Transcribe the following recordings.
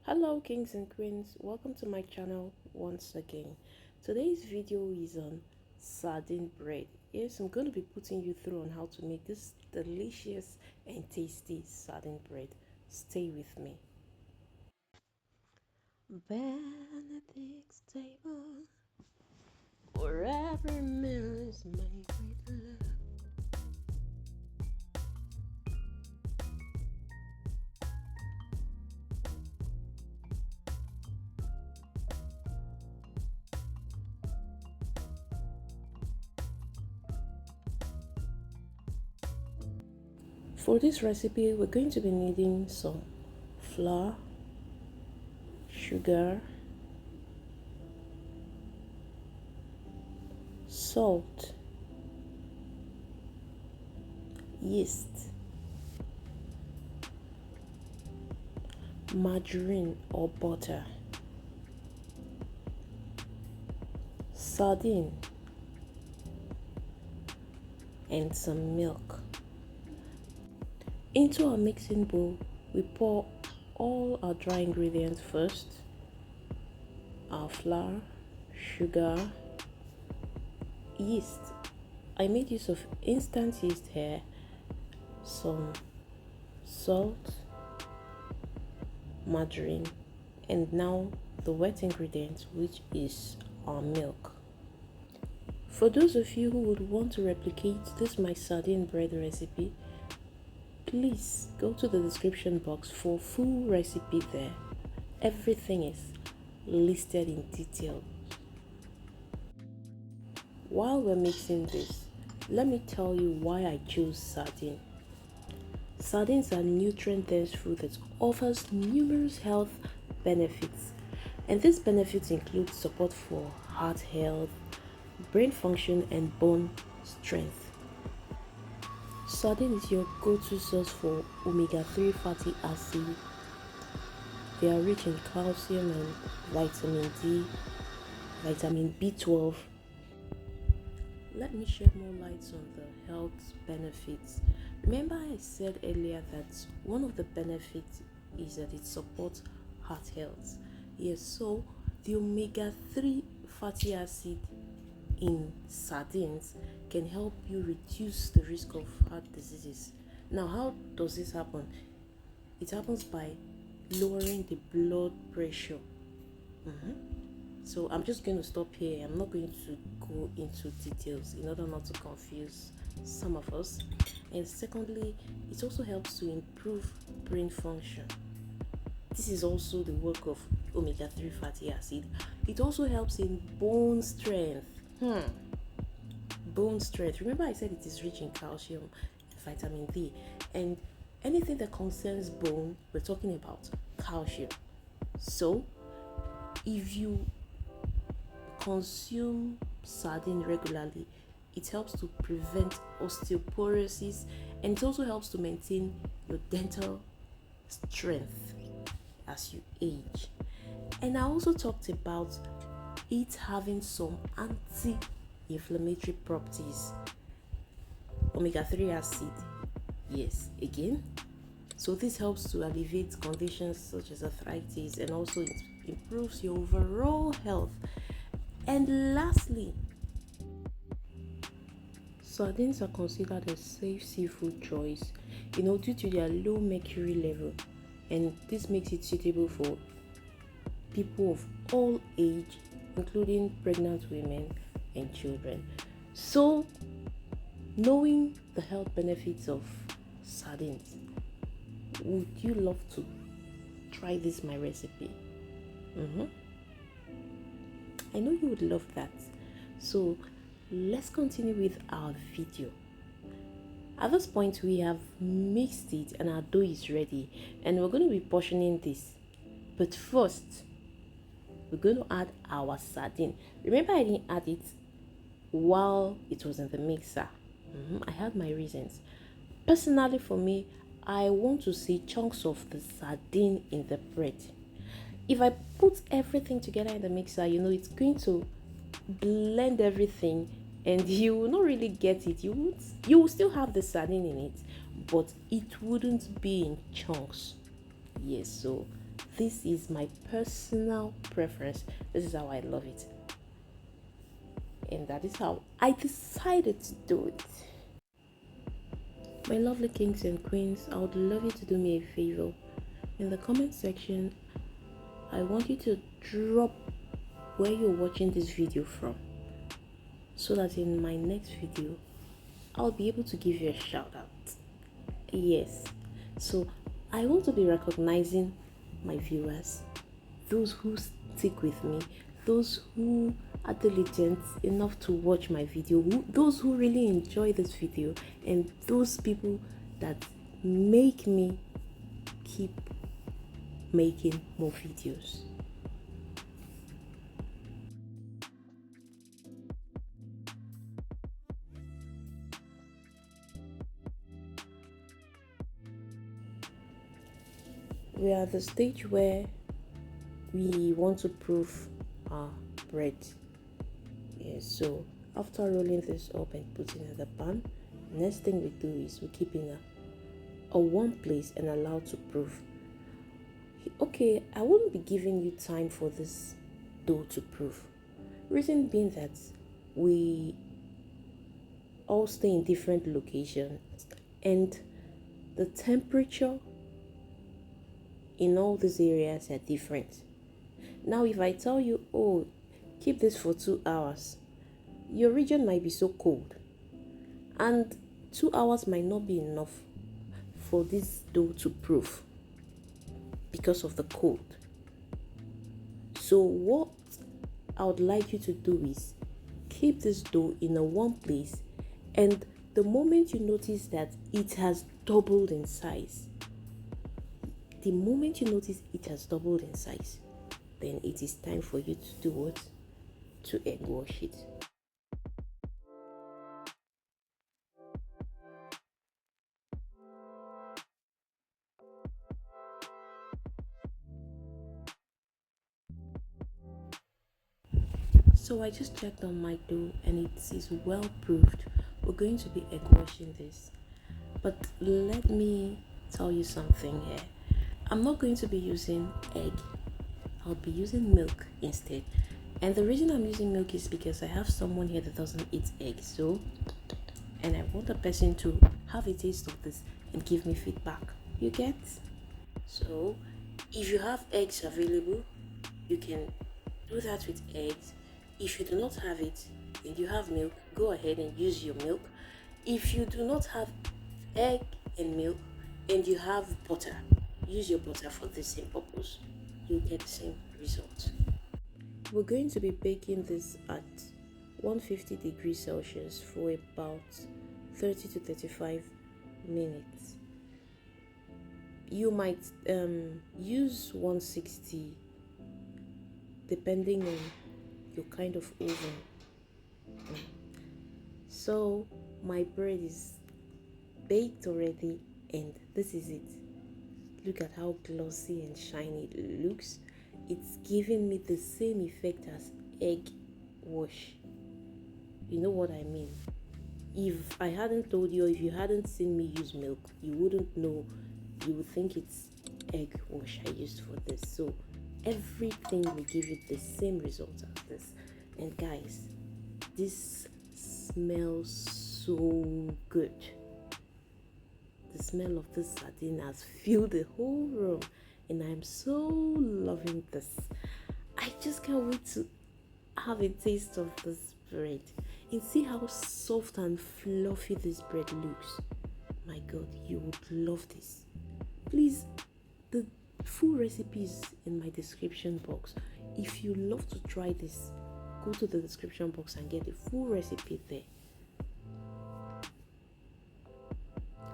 Hello kings and queens, welcome to my channel once again. Today's video is on sardine bread. Yes, I'm going to be putting you through on how to make this delicious and tasty sardine bread. Stay with me. Benedict's table, where every meal is made with love. For this recipe, we're going to be needing some flour, sugar, salt, yeast, margarine or butter, sardine, and some milk. Into our mixing bowl, we pour all our dry ingredients first: our flour, sugar, yeast. I made use of instant yeast here, some salt, margarine, and now the wet ingredient, which is our milk. For those of you who would want to replicate this my sardine bread recipe, please go to the description box for full recipe there. Everything is listed in detail. While we're mixing this, let me tell you why I chose sardine. Sardines are nutrient-dense food that offers numerous health benefits, and these benefits include support for heart health, brain function, and bone strength. Sardine is your go-to source for omega-3 fatty acid. They are rich in calcium and vitamin D, vitamin B12. Let me shed more light on the health benefits. Remember I said earlier that one of the benefits is that it supports heart health. Yes, so the omega-3 fatty acid in sardines can help you reduce the risk of heart diseases. Now, how does this happen? It happens by lowering the blood pressure. So I'm just going to stop here. I'm not going to go into details in order not to confuse some of us. And secondly, it also helps to improve brain function. This is also the work of omega-3 fatty acid. It also helps in bone strength. Bone strength. Remember I said it is rich in calcium and vitamin D. And anything that concerns bone, we're talking about calcium. So if you consume sardine regularly, it helps to prevent osteoporosis, and it also helps to maintain your dental strength as you age. And I also talked about it having some anti-inflammatory properties. Omega-3 acid, yes, again. So this helps to alleviate conditions such as arthritis, and also it improves your overall health. And lastly, sardines are considered a safe seafood choice, due to their low mercury level, and this makes it suitable for people of all age, including pregnant women and children. So, knowing the health benefits of sardines, would you love to try this my recipe? I know you would love that. So let's continue with our video. At this point, we have mixed it and our dough is ready, and we're going to be portioning this. But first, we're going to add our sardine. Remember I didn't add it while it was in the mixer. I had my reasons. Personally, for me, I want to see chunks of the sardine in the bread. If I put everything together in the mixer, it's going to blend everything, and you will not really get it. You will still have the sardine in it, but it wouldn't be in chunks. Yes, so This is my personal preference. This is how I love it. And that is how I decided to do it. My lovely kings and queens, I would love you to do me a favor. In the comment section, I want you to drop where you're watching this video from, so that in my next video, I'll be able to give you a shout out. Yes, so I want to be recognizing my viewers, those who stick with me, those who are diligent enough to watch my video, those who really enjoy this video, and those people that make me keep making more videos. We are at the stage where we want to proof our bread. Yes, so after rolling this up and putting it in the pan, next thing we do is we keep in a warm place and allow to proof. Okay, I wouldn't be giving you time for this dough to proof. Reason being that we all stay in different locations and the temperature in all these areas are different. Now, if I tell you, oh, keep this for 2 hours, your region might be so cold, and 2 hours might not be enough for this dough to proof because of the cold. So what I would like you to do is keep this dough in a warm place, and the moment you notice that it has doubled in size, then it is time for you to do what? To egg wash it. So I just checked on my dough and it is well proofed. We're going to be egg washing this. But let me tell you something here. I'm not going to be using egg. I'll be using milk instead. And the reason I'm using milk is because I have someone here that doesn't eat eggs. And I want the person to have a taste of this and give me feedback. You get? So if you have eggs available, you can do that with eggs. If you do not have it and you have milk, go ahead and use your milk. If you do not have egg and milk and you have butter, use your butter for the same purpose. You'll get the same result. We're going to be baking this at 150 degrees Celsius for about 30 to 35 minutes. You might use 160 depending on your kind of oven. So my bread is baked already, and this is it. Look at how glossy and shiny it looks. It's giving me the same effect as egg wash. You know what I mean? If I hadn't told you, or if you hadn't seen me use milk, you wouldn't know. You would think it's egg wash I used for this. So everything will give you the same result as this. And guys, this smells so good. The smell of this sardine has filled the whole room, and I'm so loving this. I just can't wait to have a taste of this bread and see how soft and fluffy this bread looks. My God, you would love this. Please, the full recipe is in my description box. If you love to try this, go to the description box and get the full recipe there.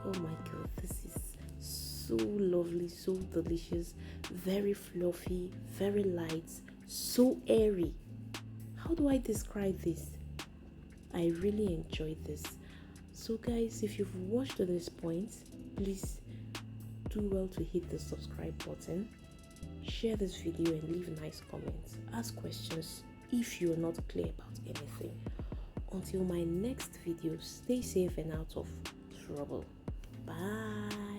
Oh my God, this is so lovely, so delicious, very fluffy, very light, so airy. How do I describe this? I really enjoyed this. So guys, if you've watched to this point, please do well to hit the subscribe button, share this video and leave nice comments, ask questions if you're not clear about anything. Until my next video, stay safe and out of trouble. Bye.